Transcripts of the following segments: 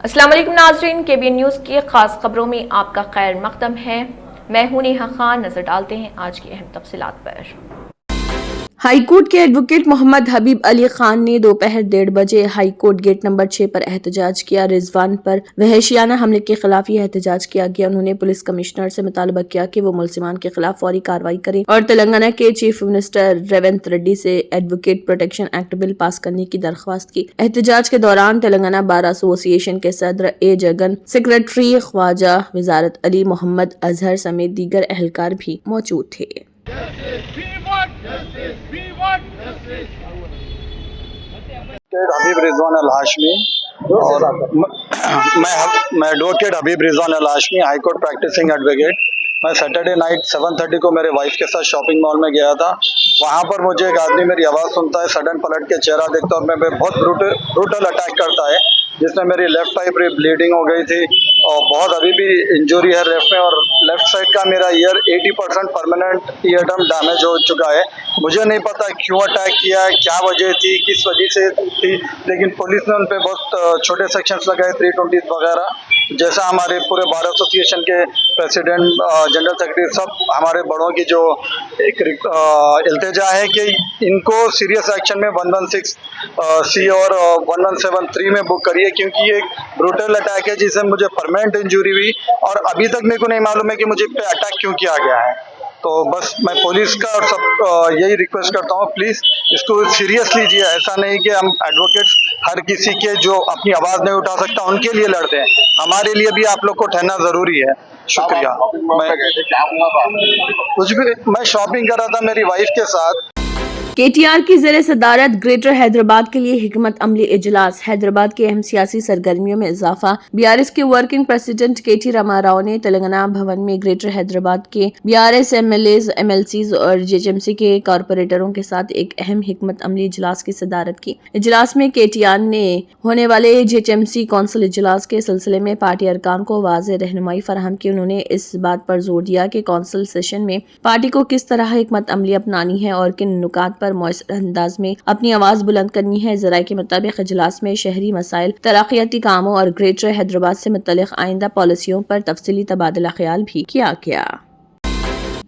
السلام علیکم ناظرین، KBN نیوز کی خاص خبروں میں آپ کا خیر مقدم ہے۔ میں ہوں نیہا خان۔ نظر ڈالتے ہیں آج کی اہم تفصیلات پر۔ ہائی کورٹ کے ایڈوکیٹ محمد حبیب علی خان نے دوپہر 1:30 بجے ہائی کورٹ گیٹ نمبر 6 پر احتجاج کیا۔ رضوان پر وحشیانہ حملے کے خلاف یہ احتجاج کیا گیا۔ انہوں نے پولیس کمشنر سے مطالبہ کیا کہ وہ ملزمان کے خلاف فوری کارروائی کریں اور تلنگانہ کے چیف منسٹر ریونت ریڈی سے ایڈوکیٹ پروٹیکشن ایکٹ بل پاس کرنے کی درخواست کی۔ احتجاج کے دوران تلنگانہ بار ایسوسی ایشن کے صدر اے جگن، سیکریٹری خواجہ وزارت علی محمد اظہر سمیت دیگر اہلکار بھی موجود تھے۔ حبیب رضوان الہاشمی اور میں ایڈوکیٹ حبیب رضوان الہاشمی، ہائی کورٹ پریکٹسنگ ایڈوکیٹ۔ میں سیٹرڈے نائٹ 7:30 کو میرے وائف کے ساتھ شاپنگ مال میں گیا تھا۔ وہاں پر مجھے ایک آدمی میری آواز سنتا ہے، سڈن پلٹ کے چہرہ دیکھتا ہے اور میں بہت بروٹل اٹیک کرتا ہے، جس میں میری لیفٹ آئی پہ بلیڈنگ ہو گئی تھی اور بہت ابھی بھی انجری ہے لیفٹ میں، اور لیفٹ سائڈ کا میرا ear 80% permanent ear drum damage ہو چکا ہے۔ مجھے نہیں پتا کیوں اٹیک کیا ہے، کیا وجہ تھی، کس وجہ سے تھی، لیکن پولیس نے ان پہ بہت چھوٹے سیکشنز لگائے، 320 وغیرہ۔ جیسا ہمارے پورے بار ایسوسی ایشن کے پریسیڈنٹ، جنرل سیکرٹری، سب ہمارے بڑوں کی جو ایک التجا ہے کہ ان کو سیریس ایکشن میں 116C اور 1173 میں بک کریے، کیونکہ یہ ایک بروٹل اٹیک ہے جس سے مجھے پرماننٹ انجری ہوئی اور ابھی تک میرے کو نہیں معلوم ہے کہ مجھے پہ اٹیک کیوں کیا گیا ہے۔ تو بس میں پولیس کا اور سب یہی ریکویسٹ کرتا ہوں، پلیز اس کو سیریس لیجیے۔ ایسا نہیں کہ ہم ایڈوکیٹس ہر کسی کے جو اپنی آواز نہیں اٹھا سکتا ان کے لیے لڑتے ہیں، ہمارے لیے بھی آپ لوگ کو ٹھہرنا ضروری ہے۔ شکریہ۔ کچھ بھی، میں شاپنگ کر رہا تھا میری وائف کے ساتھ۔ KTR کی زیر صدارت گریٹر حیدرآباد کے لیے حکمت عملی اجلاس۔ حیدرآباد کے اہم سیاسی سرگرمیوں میں اضافہ۔ BRS کے working president KT Rama Rao نے تلنگانہ بھون میں گریٹر حیدرآباد کے BRS MLAs، MLCs اور JHMC کے کارپوریٹروں کے ساتھ ایک اہم حکمت عملی اجلاس کی صدارت کی۔ اجلاس میں KTR نے ہونے والے JHMC کونسل اجلاس کے سلسلے میں پارٹی ارکان کو واضح رہنمائی فراہم کی۔ انہوں نے اس بات پر زور دیا کہ کونسل سیشن میں پارٹی کو کس طرح حکمت عملی اپنانی ہے اور کن نکات پر مؤثر انداز میں اپنی آواز بلند کرنی ہے۔ ذرائع کے مطابق اجلاس میں شہری مسائل، ترقیاتی کاموں اور گریٹر حیدرآباد سے متعلق آئندہ پالیسیوں پر تفصیلی تبادلہ خیال بھی کیا گیا۔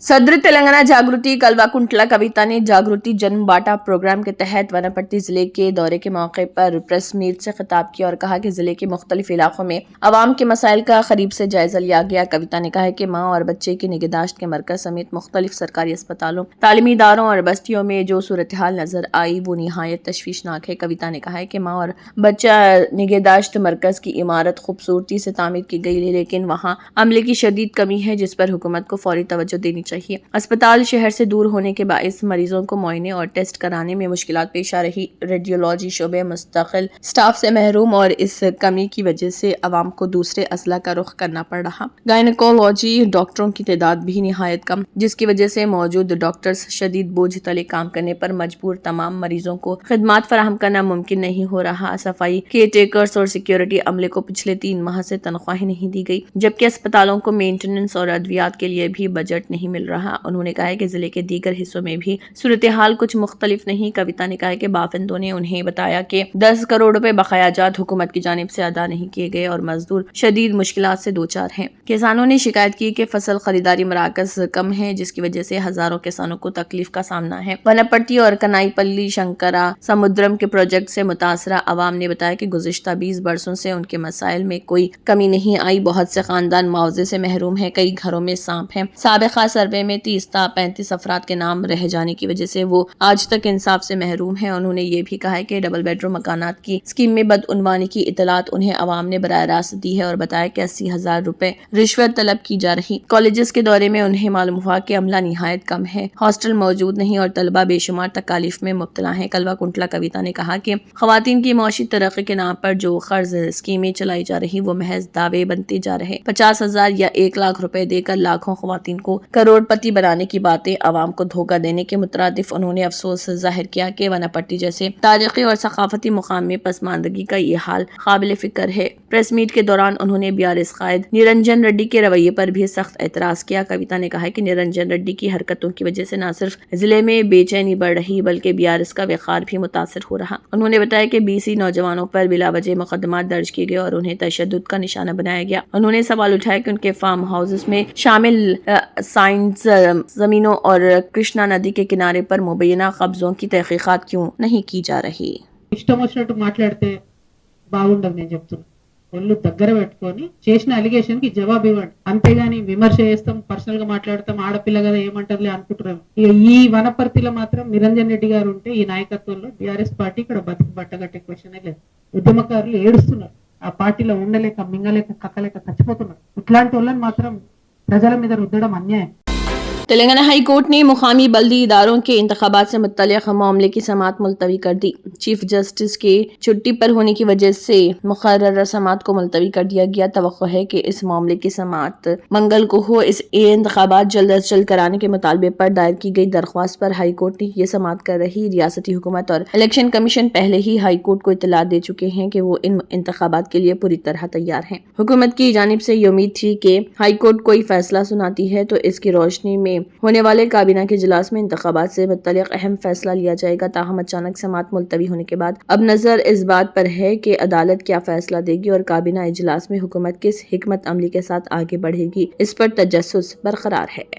صدر تلنگانہ جاگرتی کلوا کنٹلا کویتا نے جاگرتی جنم باٹا پروگرام کے تحت وناپٹی ضلع کے دورے کے موقع پر پریس میٹ سے خطاب کیا اور کہا کہ ضلع کے مختلف علاقوں میں عوام کے مسائل کا قریب سے جائزہ لیا گیا۔ کویتا نے کہا کہ ماں اور بچے کی نگہداشت کے مرکز سمیت مختلف سرکاری اسپتالوں، تعلیمی اداروں اور بستیوں میں جو صورتحال نظر آئی وہ نہایت تشویشناک ہے۔ کویتا نے کہا کہ ماں اور بچہ نگہداشت مرکز کی عمارت خوبصورتی سے تعمیر کی گئی ہے، لیکن وہاں عملے کی شدید کمی ہے جس پر حکومت کو فوری توجہ دینی چاہیے۔ اسپتال شہر سے دور ہونے کے باعث مریضوں کو معائنے اور ٹیسٹ کرانے میں مشکلات پیش آ رہی۔ ریڈیولوجی شعبے مستقل سٹاف سے محروم اور اس کمی کی وجہ سے عوام کو دوسرے اضلاع کا رخ کرنا پڑ رہا۔ گائنیکولوجی ڈاکٹروں کی تعداد بھی نہایت کم، جس کی وجہ سے موجود ڈاکٹرز شدید بوجھ تلے کام کرنے پر مجبور۔ تمام مریضوں کو خدمات فراہم کرنا ممکن نہیں ہو رہا۔ صفائی کیئر ٹیکرز اور سیکیورٹی عملے کو پچھلے 3 ماہ سے تنخواہیں نہیں دی گئی، جبکہ اسپتالوں کو مینٹیننس اور ادویات کے لیے بھی بجٹ نہیں مل رہا۔ انہوں نے کہا کہ ضلع کے دیگر حصوں میں بھی صورتحال کچھ مختلف نہیں۔ کویتا نے کہا کہ بافندوں نے انہیں بتایا کہ 10 کروڑ روپے بقایا جات حکومت کی جانب سے ادا نہیں کیے گئے اور مزدور شدید مشکلات سے دوچار ہیں۔ کسانوں نے شکایت کی کہ فصل خریداری مراکز کم ہیں، جس کی وجہ سے ہزاروں کسانوں کو تکلیف کا سامنا ہے۔ وناپٹی اور کنائی پلی شنکرا سمودرم کے پروجیکٹ سے متاثرہ عوام نے بتایا کہ گزشتہ 20 برسوں سے ان کے مسائل میں کوئی کمی نہیں آئی۔ بہت سے خاندان معاوضے سے محروم ہیں، کئی گھروں میں سانپ ہیں۔ سابقہ سروے میں 30 تا 35 افراد کے نام رہ جانے کی وجہ سے وہ آج تک انصاف سے محروم ہیں۔ انہوں نے یہ بھی کہا ہے کہ ڈبل بیڈ روم مکانات کی اسکیم میں بدعنوانی کی اطلاعات انہیں عوام نے براہ راست دی ہے اور بتایا کہ 80,000 روپے رشوت طلب کی جا رہی۔ کالجز کے دورے میں انہیں معلوم ہوا کہ عملہ نہایت کم ہے، ہاسٹل موجود نہیں اور طلبہ بے شمار تکالیف میں مبتلا ہیں۔ کلوا کنٹلا کویتا نے کہا کہ خواتین کی معاشی ترقی کے نام پر جو قرض اسکیمیں چلائی جا رہی وہ محض دعوے بنتے جا رہے۔ 50,000 یا 1 لاکھ روپے دے کر لاکھوں خواتین کو کروڑ करोड़पति बनाने की बातें आवाम को धोखा देने के मुतरादिफ उन्होंने अफसोस जाहिर किया कि वनापट्टी जैसे तारीखी और सकाफती मुकाम में पसमानदगी का ये हाल काबिल फिक्र है। प्रेस मीट के दौरान उन्होंने बीआरएस कायद निरंजन रेड्डी के रवैये पर भी सख्त एतराज किया। कविता ने कहा कि निरंजन रेड्डी की हरकतों की वजह से न सिर्फ जिले में बेचैनी बढ़ रही बल्कि बीआरएस का वक़ार भी मुतासर हो रहा। उन्होंने बताया कि 20 नौजवानों पर बिलावजह मुकदमात दर्ज किए गए और उन्हें तशद्दुद का निशाना बनाया गया। उन्होंने सवाल उठाया कि उनके फार्म हाउसेस में शामिल साइंस जमीनों और कृष्णा नदी के किनारे पर मुबैना कब्जों की तहकीकात क्यों नहीं की जा रही। ఇష్టం వచ్చినట్టు మాట్లాడితే బాగుండదు నేను చెప్తున్నా. ఒళ్ళు దగ్గర పెట్టుకొని చేసిన అలిగేషన్ కి జవాబు ఇవ్వండి. అంతేగాని విమర్శ చేస్తాం, పర్సనల్ గా మాట్లాడతాం, ఆడపిల్ల కదా ఏమంటదిలే అనుకుంటున్నాం. ఈ వనపర్తిలో మాత్రం నిరంజన్ రెడ్డి గారు ఉంటే ఈ నాయకత్వంలో బీఆర్ఎస్ పార్టీ ఇక్కడ బతికి బట్టగట్టే క్వశ్చనే లేదు. ఉద్యమకారులు ఏడుస్తున్నారు, ఆ పార్టీలో ఉండలేక మింగలేక కక్కలేక చచ్చిపోతున్నారు. ఇట్లాంటి వాళ్ళని మాత్రం ప్రజల మీద రుద్దడం అన్యాయం. तेलंगाना हाई कोर्ट ने मुकामी बल्दी इदारों के इंतखाबात से मुत्तल्लिक़ मामले की समाअत मुलतवी कर दी। चीफ जस्टिस के छुट्टी पर होने की वजह से मुकर्रर समाअत को मुलतवी कर दिया गया। तवक्को है कि इस मामले की समाअत मंगल को हो। इस इंतखाबात जल्द अज जल्द कराने के मुतालबे पर दायर की गई दरख्वास्त पर हाई कोर्ट ने ये समाअत कर रही रियासती हुकूमत और इलेक्शन कमीशन पहले ही हाई कोर्ट को इत्तला दे चुके हैं कि वो इन इंतखाबात के लिए पूरी तरह तैयार हैं। हुकूमत की जानिब से ये उम्मीद थी कि हाई कोर्ट कोई फैसला सुनाती है तो इसकी रोशनी में होने वाले काबीना के इजलास में इंतखाबात से मुत्तल्लिक़ अहम फैसला लिया जाएगा। ताहम अचानक समाअत मुलतवी होने के बाद अब नजर इस बात पर है कि अदालत क्या फैसला देगी और काबीना इजलास में हुकूमत किस हिकमत अमली के साथ आगे बढ़ेगी, इस पर तजस्सुस बरकरार है।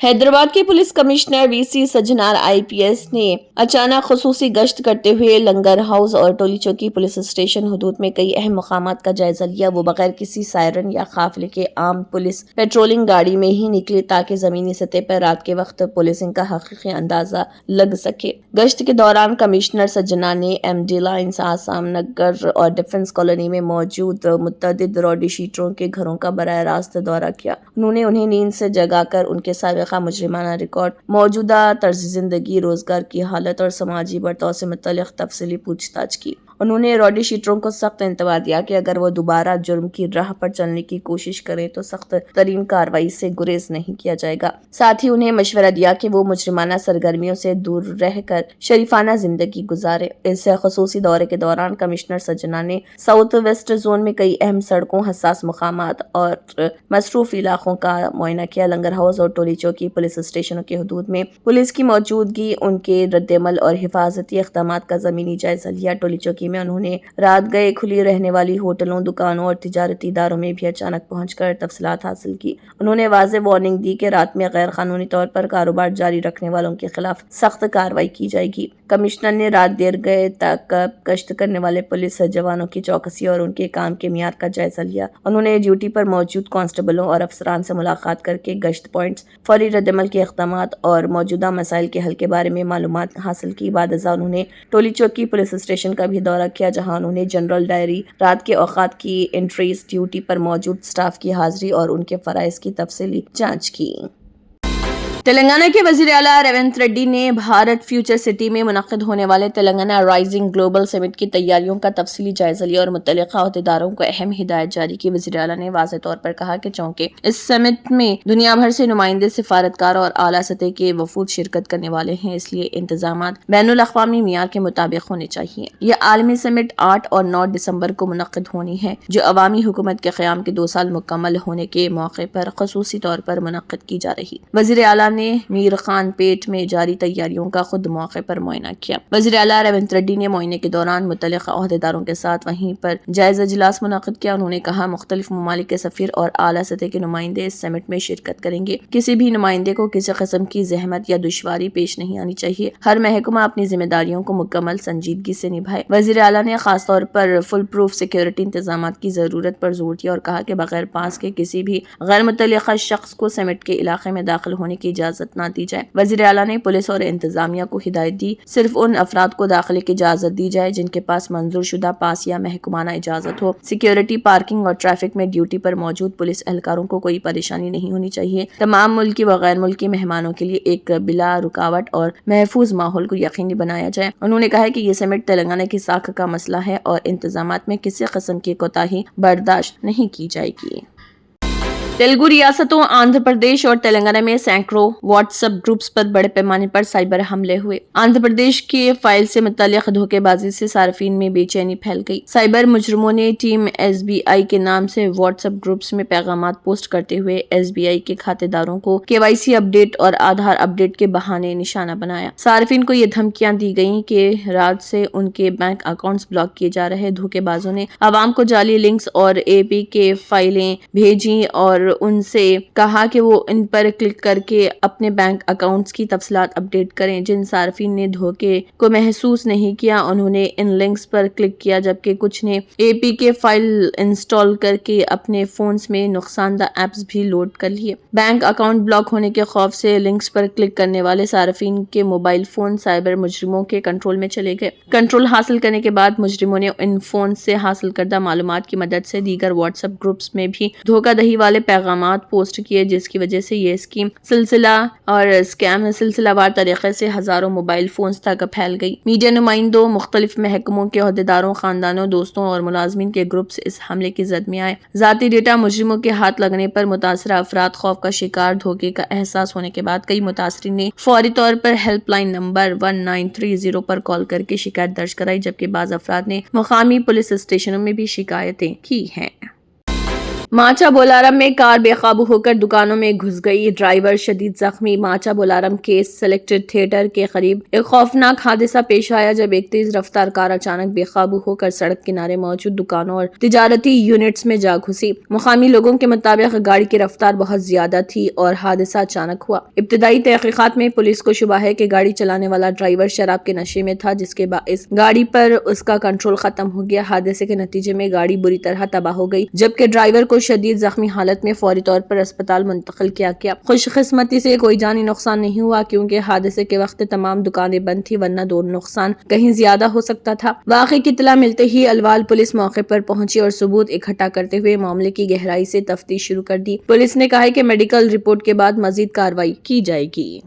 हैदराबाद के police commissioner VC Sajjanar IPS ने अचानक खुसूसी गश्त करते हुए लंगर हाउस और टोली चौकी पुलिस स्टेशन हुदूद में कई अहम मकामात का जायजा लिया। वो बगैर किसी सायरन या काफिले के आम पुलिस पेट्रोलिंग गाड़ी में ही निकले ताकि जमीनी सतह पर रात के वक्त पुलिसिंग का हकीकी अंदाजा लग सके। गश्त के दौरान कमिश्नर सज्जनार ने एमडी लाइन्स, आसाम नगर और डिफेंस कॉलोनी में मौजूद मुतअद्दिद रौडी शीटरों के घरों का बराह रास्त दौरा किया। उन्होंने उन्हें नींद से जगाकर उनके साबिक़ा मुजरिमाना रिकॉर्ड, मौजूदा तर्ज जिंदगी, रोजगार की हालत और समाजी बर्ताव से मुतल्लिक़ तफसीली पूछताछ की। उन्होंने रौडी शीटरों को सख्त इंतबाह दिया कि अगर वो दोबारा जुर्म की राह पर चलने की कोशिश करें तो सख्त तरीन कार्रवाई से गुरेज नहीं किया जाएगा। साथ ही उन्हें मशवरा दिया कि वो मुजरिमाना सरगर्मियों से दूर रहकर शरीफाना जिंदगी गुजारे। इस खुसूसी दौरे के दौरान कमिश्नर सज्जना ने साउथ वेस्ट जोन में कई अहम सड़कों, हसास मकामात और मसरूफ इलाकों का मुआयना किया। लंगर हाउस और टोली चौकी पुलिस स्टेशनों के हुदूद में पुलिस की मौजूदगी, उनके रद्दमल और हिफाजती इक़दाम का ज़मीनी जायजा लिया। टोली चौकी में उन्होंने रात गए खुली रहने वाली होटलों, दुकानों और तिजारती इदारों में भी अचानक पहुंचकर तफसीलात हासिल की। उन्होंने वाज़ेह वार्निंग दी कि रात में गैर कानूनी तौर पर कारोबार जारी रखने वालों के खिलाफ सख्त कार्रवाई की जाएगी। कमिश्नर ने रात देर गए तक गश्त करने वाले पुलिस जवानों की चौकसी और उनके काम के मियार का जायजा लिया। उन्होंने ड्यूटी पर मौजूद कांस्टेबलों और अफसरान से मुलाकात करके गश्त पॉइंट्स, फौरी रद्दमल के इक़दाम और मौजूदा मसाइल के हल के बारे में मालूमात हासिल की। बाद उन्होंने टोली चौकी पुलिस स्टेशन का भी दौरा किया, जहां उन्होंने जनरल डायरी, रात के औकात की एंट्रीज, ड्यूटी पर मौजूद स्टाफ की हाजिरी और उनके फराइज की तफसीली जांच की। तेलंगाना के वज़ीर आला रेवंत रेड्डी ने भारत फ्यूचर सिटी में मुनक़िद होने वाले तेलंगाना राइजिंग ग्लोबल समिट की तैयारियों का तफसीली जायजा लिया और मुत्तल्लिक़ा अहदेदारों को अहम हिदायत जारी की। वज़ीर आला ने वाज़ेह तौर पर कहा कि चूंकि इस समिट में दुनिया भर से नुमाइंदे, सिफारतकार और आला सतह के वफूद शिरकत करने वाले हैं, इसलिए इंतजामात बैनुल अक़वामी मियार के मुताबिक होने चाहिए। यह आलमी समिट 8 और 9 दिसंबर को मुनक़िद होनी है, जो अवामी हुकूमत के क़याम के 2 साल मुकम्मल होने के मौके पर ख़ुसूसी तौर पर मुनक़िद की जा रही। वज़ीर आला ने मीर खान पेट में जारी तैयारियों का खुद मौके पर मुआयना किया। वज़ीर आला रेवंत रेड्डी ने मुआयने के दौरान मुत्तल्लिक़ा अहदेदारों के साथ वहीं पर जायजा इजलास मुनक़िद किया। उन्होंने कहा, मुख्तलिफ ममालिक के सफ़ीर और आला सतह के नुमाइंदे इस समिट में शिरकत करेंगे। किसी भी नुमाइंदे को किसी किस्म की जहमत या दुश्वारी पेश नहीं आनी चाहिए। हर महकमा अपनी जिम्मेदारियों को मुकम्मल संजीदगी से निभाए। वज़ीर आला ने खास तौर पर फुल प्रूफ सिक्योरिटी इंतजाम की जरूरत पर जोर दिया और कहा कि बगैर पास के किसी भी गैर मुतल्लिक़ा शख्स को समिट के इलाके में दाखिल होने की इजाजत न दी जाए। वज़ीर आला ने पुलिस और इंतजामिया को हिदायत दी, सिर्फ उन अफराद को दाखिले की इजाजत दी जाए जिनके पास मंजूर शुदा पास या महकमाना इजाजत हो। सिक्योरिटी, पार्किंग और ट्रैफिक में ड्यूटी पर मौजूद पुलिस एहलकारों को कोई परेशानी नहीं होनी चाहिए। तमाम मुल्की व गैर मुल्की मेहमानों के लिए एक बिला रुकावट और महफूज माहौल को यकीनी बनाया जाए। उन्होंने कहा कि ये समिट तेलंगाना की साख का मसला है और इंतजामात में किसी किस्म की कोताही बर्दाश्त नहीं की जाएगी। तेलुगु रियासतों आंध्र प्रदेश और तेलंगाना में सैकड़ों व्हाट्सएप ग्रुप्स पर बड़े पैमाने पर साइबर हमले हुए। आंध्र प्रदेश के फाइल से मुतल्लिक धोखेबाजी से सार्फिन में बेचैनी फैल गई। साइबर मुजरिमों ने टीम SBI के नाम से व्हाट्सएप ग्रुप्स में पैगामात पोस्ट करते हुए SBI के खातेदारों को KYC अपडेट और आधार अपडेट के बहाने निशाना बनाया। सार्फिन को ये धमकियां दी गयी कि रात से उनके बैंक अकाउंट्स ब्लॉक किए जा रहे। धोखेबाजों ने आवाम को जाली लिंक्स और APK फाइलें भेजी और उनसे कहा कि वो इन पर क्लिक करके अपने बैंक अकाउंट्स की तफसीलात अपडेट करें। जिन सार्फिन ने धोखे को महसूस नहीं किया उन्होंने इन लिंक्स पर क्लिक किया, जबकि कुछ ने APK फाइल इंस्टॉल करके अपने फोन्स में नुकसानदार एप्स भी लोड कर लिए। बैंक अकाउंट ब्लॉक होने के खौफ से लिंक्स पर क्लिक करने वाले सार्फिन के मोबाइल फोन साइबर मुजरिमों के कंट्रोल में चले गए। कंट्रोल हासिल करने के बाद मुजरिमों ने इन फोन से हासिल करदा मालूमात की मदद से दीगर व्हाट्सएप ग्रुप्स में भी धोखाधड़ी वाले पैगामात पोस्ट किए, जिसकी वजह से ये स्कीम स्कैम सिलसिलावार तरीके से हजारों मोबाइल फोन्स तक फैल गई। मीडिया नुमाइंदों, मुख्तलिफ महकमों के अहदेदारों, खानदानों, दोस्तों और मुलाजमीन के ग्रुप्स इस हमले की जद में आए। जाती डेटा मुजरिमों के हाथ लगने पर मुतासरा अफराद खौफ का शिकार। धोखे का एहसास होने के बाद कई मुतासरीन ने फौरी तौर पर हेल्पलाइन नंबर 1930 पर कॉल करके शिकायत दर्ज कराई, जबकि बाज अफराद ने मुकामी पुलिस स्टेशनों में भी शिकायतें की हैं। माचा बोलारम में कार बेकाबू होकर दुकानों में घुस गई, ड्राइवर शदीद जख्मी। माचा बोलारम के सेलेक्टेड थिएटर के करीब एक खौफनाक हादसा पेश आया जब एक तेज रफ्तार कार अचानक बेकाबू होकर सड़क किनारे मौजूद दुकानों और तिजारती यूनिट्स में जा घुसी। मुकामी लोगों के मुताबिक गाड़ी की रफ्तार बहुत ज्यादा थी और हादसा अचानक हुआ। इब्तदाई तहकीकात में पुलिस को शुबा है कि गाड़ी चलाने वाला ड्राइवर शराब के नशे में था, जिसके बाइस गाड़ी पर उसका कंट्रोल खत्म हो गया। हादसे के नतीजे में गाड़ी बुरी तरह तबाह हो गई, जबकि ड्राइवर को शदीद जख्मी हालत में फौरी तौर पर अस्पताल मुंतकिल किया गया। खुशकिस्मती से कोई जानी नुकसान नहीं हुआ, क्योंकि हादसे के वक्त तमाम दुकानें बंद थी, वरना दो नुकसान कहीं ज्यादा हो सकता था। वाक़े की इत्तला मिलते ही अलवाल पुलिस मौके पर पहुंची और सबूत इकट्ठा करते हुए मामले की गहराई से तफ्तीश शुरू कर दी। पुलिस ने कहा है कि मेडिकल रिपोर्ट के बाद मजीद कार्रवाई की जाएगी।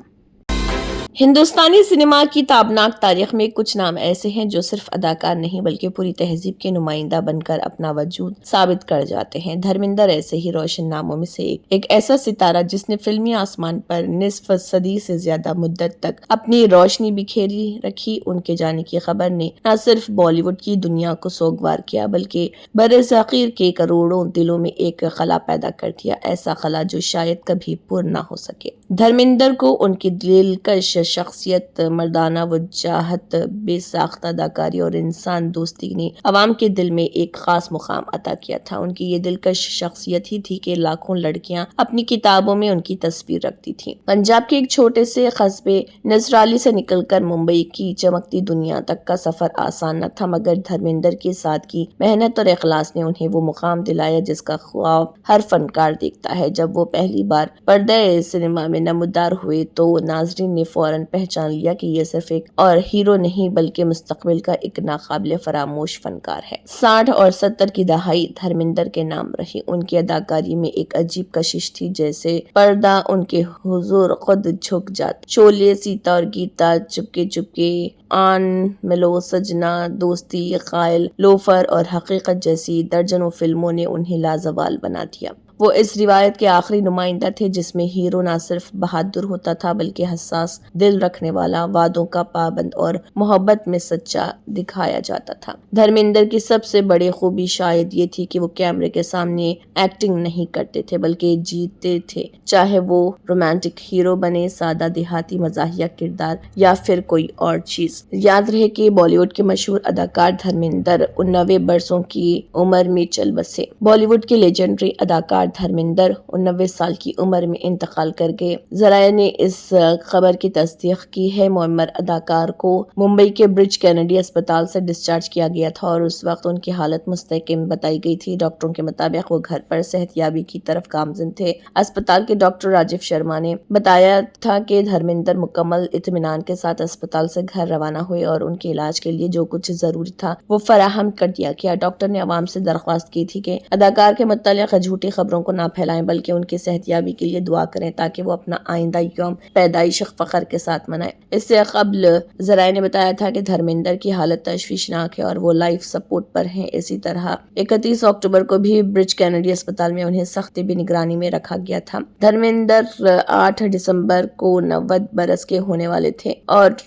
हिंदुस्तानी सिनेमा की ताबनाक तारीख में कुछ नाम ऐसे हैं जो सिर्फ अदाकार नहीं बल्कि पूरी तहजीब के नुमाइंदा बनकर अपना वजूद साबित कर जाते हैं। धर्मेंद्र ऐसे ही रोशन नामों में से एक ऐसा सितारा जिसने फिल्मी आसमान पर निस्फ सदी से ज्यादा मुद्दत तक अपनी रोशनी बिखेरी रखी। उनके जाने की खबर ने न सिर्फ बॉलीवुड की दुनिया को सोगवार किया बल्कि बरसाखीर के करोड़ों दिलों में एक खला पैदा कर दिया, ऐसा खला जो शायद कभी पूर्ण न हो सके। धर्मेंद्र को उनकी दिलकश शख्सियत, मर्दाना वजाहत, बेसाख्ता अदाकारी और इंसान दोस्ती ने अवाम के दिल में एक खास मुकाम अता किया था। उनकी ये दिलकश शख्सियत ही थी कि लाखों लड़कियां अपनी किताबों में उनकी तस्वीर रखती थीं। पंजाब के एक छोटे से कस्बे नजराली से निकलकर मुंबई की चमकती दुनिया तक का सफर आसान न था, मगर धर्मेंद्र के साथ की मेहनत और इखलास ने उन्हें वो मुकाम दिलाया जिसका ख्वाब हर फनकार देखता है। जब वो पहली बार पर्दे सिनेमा में नमूदार हुए तो नाजरीन ने फौरन पहचान लिया कि ये सिर्फ एक और हीरो नहीं बल्कि मुस्तकबिल का एक नाकाबिले फरामोश फनकार है। 60 और 70 की दहाई धर्मेंद्र के नाम रही। उनकी अदाकारी में एक अजीब कशिश थी, जैसे पर्दा उनके हुजूर खुद झुक जाता। शोले, सीता और गीता, चुपके चुपके, आन मिलो, सजना, दोस्ती, कायल, लोफर और हकीकत जैसी दर्जनों फिल्मों ने उन्हें लाजवाल बना दिया। वो इस रिवायत के आखिरी नुमाइंदा थे जिसमें हीरो न सिर्फ बहादुर होता था बल्कि हसास दिल रखने वाला, वादों का पाबंद और मोहब्बत में सच्चा दिखाया जाता था। धर्मेंद्र की सबसे बड़ी खूबी शायद ये थी कि वो कैमरे के सामने एक्टिंग नहीं करते थे बल्कि जीते थे, चाहे वो रोमांटिक हीरो बने, सादा देहाती मजाहिया किरदार या फिर कोई और चीज। याद रहे कि बॉलीवुड के मशहूर अदाकार धर्मेंद्र 89 बरसों की उम्र में चल बसे। बॉलीवुड के लेजेंडरी अदाकार धर्मेंद्र 89 साल की उम्र में इंतकाल कर गए। जराये ने इस खबर की तस्दीक की है। मुअम्मर अदाकार को मुंबई के ब्रिज कैनेडी अस्पताल से डिस्चार्ज किया गया था और उस वक्त उनकी हालत मुस्तहकम बताई गई थी। डॉक्टरों के मुताबिक वो घर पर सेहतयाबी की तरफ गामजिन थे। अस्पताल के डॉक्टर राजीव शर्मा ने बताया था कि धर्मेंद्र मुकम्मल इत्मीनान के साथ अस्पताल से घर रवाना हुए और उनके इलाज के लिए जो कुछ जरूरी था वो फराहम कर दिया गया। डॉक्टर ने अवाम से दरख्वास्त की थी कि अदाकार के मुतालिक झूठी खबरों खबरों को ना फैलाएं बल्कि उनकी सेहतयाबी के लिए दुआ करें ताकि वो अपना आइंदा यौम पैदाइश फख्र के साथ मनाए। इससे कबल ज़राए ने बताया था कि धर्मेंद्र की हालत तशवीशनाक है और वो लाइफ सपोर्ट पर हैं। इसी तरह 31 अक्टूबर को भी ब्रिज कैनेडी अस्पताल में उन्हें सख्त भी निगरानी में रखा गया था। धर्मेंद्र 8 दिसंबर को 90 बरस के होने वाले थे और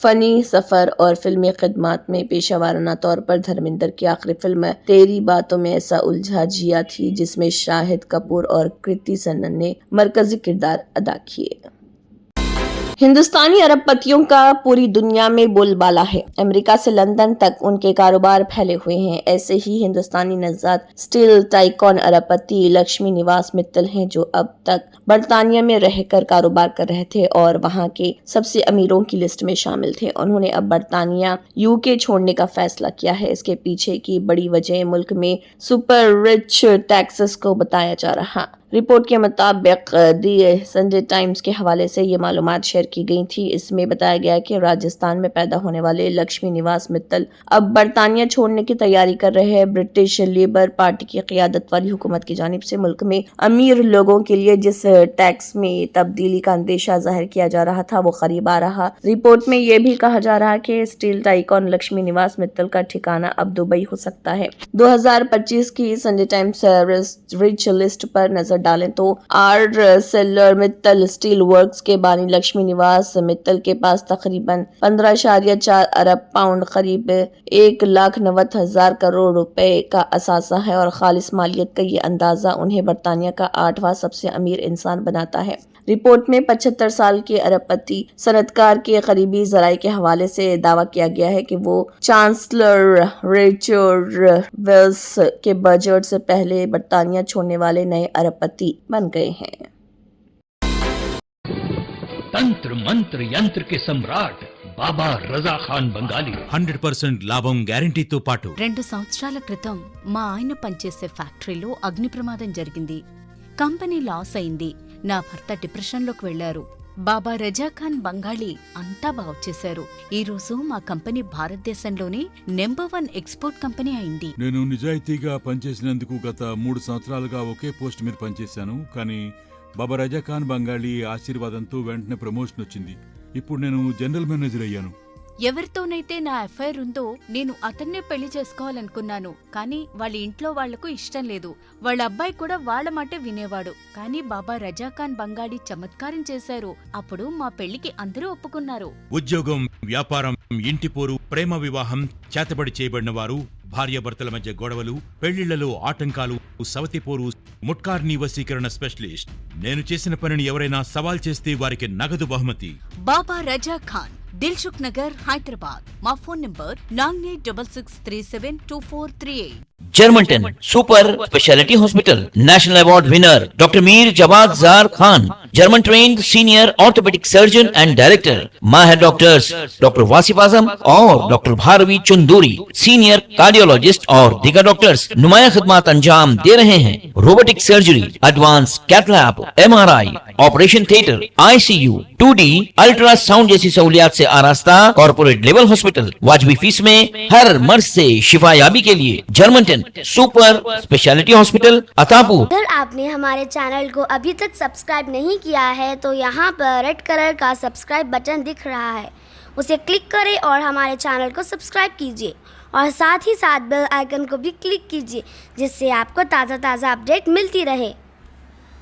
फनी सफर और फिल्मी खिदमत में पेशा वाराना तौर पर धर्मेंद्र की आखिरी फिल्म तेरी बातों में ऐसा उलझा जिया थी, जिसमें शाहिद कपूर और कृति सनन ने मरकजी किरदार अदा किए। हिंदुस्तानी अरबपतियों का पूरी दुनिया में बोलबाला है। अमेरिका से लंदन तक उनके कारोबार फैले हुए हैं। ऐसे ही हिंदुस्तानी नज़ात स्टील टाइकॉन अरबपति लक्ष्मी निवास मित्तल हैं, जो अब तक बर्तानिया में रहकर कारोबार कर रहे थे और वहां के सबसे अमीरों की लिस्ट में शामिल थे। उन्होंने अब बर्तानिया यूके छोड़ने का फैसला किया है। इसके पीछे की बड़ी वजह मुल्क में सुपर रिच टैक्सेस को बताया जा रहा। रिपोर्ट के मुताबिक दी संडे टाइम्स के हवाले से ये मालूमात शेयर की गई थी। इसमें बताया गया कि राजस्थान में पैदा होने वाले लक्ष्मी निवास मित्तल अब बर्तानिया छोड़ने की तैयारी कर रहे हैं। ब्रिटिश लेबर पार्टी की क़ियादत वाली हुकूमत की जानिब से मुल्क में अमीर लोगों के लिए जिस टैक्स में तब्दीली का अंदेशा जाहिर किया जा रहा था वो करीब आ रहा। रिपोर्ट में यह भी कहा जा रहा है कि स्टील टाइकॉन लक्ष्मी निवास मित्तल का ठिकाना अब दुबई हो सकता है। 2025 की संडे टाइम्स रिच लिस्ट पर नजर डालें तो आर्सेलर मित्तल स्टील वर्क्स के बानी लक्ष्मी निवास मित्तल के पास तकरीबन 15.4 अरब पाउंड करीब 1,90,000 करोड़ रुपए का असासा है और खालिस मालियत का ये अंदाजा उन्हें बर्तानिया का 8वां सबसे अमीर इंसान बनाता है। रिपोर्ट में 75 साल के अरबपति सनतकार के करीबी ज़राए के हवाले से दावा किया गया है कि वो चांसलर रिचर्ड वेल्स के बजट से पहले बर्तानिया छोड़ने वाले नए अरबपति बन गए हैं। तंत्र मंत्र यंत्र के सम्राट బాబా రజా ఖాన్ బంగాలి 100% లాభం గ్యారెంటీతో పాటు 2 సంవత్సరాల క్రితం మా ఆయన పనిచేసే ఫ్యాక్టరీలో అగ్ని ప్రమాదం జరిగింది. కంపెనీ లాస్ అయింది. నా భర్త డిప్రెషన్లోకి వెళ్లారు. బాబా రజా ఖాన్ బంగాళీ అంతా బాగుచేశారు. ఈ రోజు మా కంపెనీ భారతదేశంలోనే నెంబర్ 1 ఎక్స్పోర్ట్ కంపెనీ అయింది. నేను నిజాయితీగా పనిచేసినందుకు గత 3 సంవత్సరాలుగా ఒకే పోస్ట్ మీద పనిచేశాను. కానీ బాబా రజా ఖాన్ బంగాళీ ఆశీర్వాదంతో వెంటనే ప్రమోషన్ వచ్చింది. ఇప్పుడు నేను జనరల్ మేనేజర్ అయ్యాను. ఎవరితోనైతే నా అఫైర్ ఉందో నేను అతన్నే పెళ్లి చేసుకోవాలనుకున్నాను. కానీ వాళ్ళ ఇంట్లో వాళ్లకు ఇష్టం లేదు. వాళ్ళ అబ్బాయి కూడా వాళ్ళ మాట వినేవాడు. కానీ బాబా రజా ఖాన్ బంగాళీ చమత్కారం చేశారు. అప్పుడు మా పెళ్లికి అందరూ ఒప్పుకున్నారు. ఉద్యోగం, వ్యాపారం, ఇంటి పోరు, ప్రేమ వివాహం, చేతబడి చేయబడిన వారు, భార్యాభర్తల మధ్య గొడవలు, పెళ్లిళ్లలో ఆటంకాలు, సవతిపోరు, ముట్కార్నీ వశీకరణ స్పెషలిస్ట్. నేను చేసిన పనిని ఎవరైనా సవాల్ చేస్తే వారికి నగదు బహుమతి. బాబా రజా ఖాన్, దిల్సుఖ్ నగర్, హైదరాబాద్. మా phone number 9866372438. Germanten super speciality hospital national award winner doctor Mir Jawad Jaar Khan, German trained senior orthopaedic surgeon and director, माहिर डॉक्टर्स डॉक्टर वासिफ आजम और doctor Bharavi Chunduri, senior cardiologist और दीगर डॉक्टर्स नुमाया खिदमत अंजाम दे रहे हैं। Robotic surgery, advance cath lab, MRI, operation theatre, ICU, 2D ultrasound जैसी सहूलियात से आरास्ता कॉर्पोरेट लेवल हॉस्पिटल। वाजबी फीस में हर मर्ज से शिफायाबी के लिए Germanton super speciality hospital Attapur. अगर आपने हमारे चैनल को अभी तक सब्सक्राइब नहीं किया है तो यहाँ पर रेड कलर का सब्सक्राइब बटन दिख रहा है, उसे क्लिक करें और हमारे चैनल को सब्सक्राइब कीजिए और साथ ही साथ बेल आइकन को भी क्लिक कीजिए, जिससे आपको ताज़ा अपडेट मिलती रहे।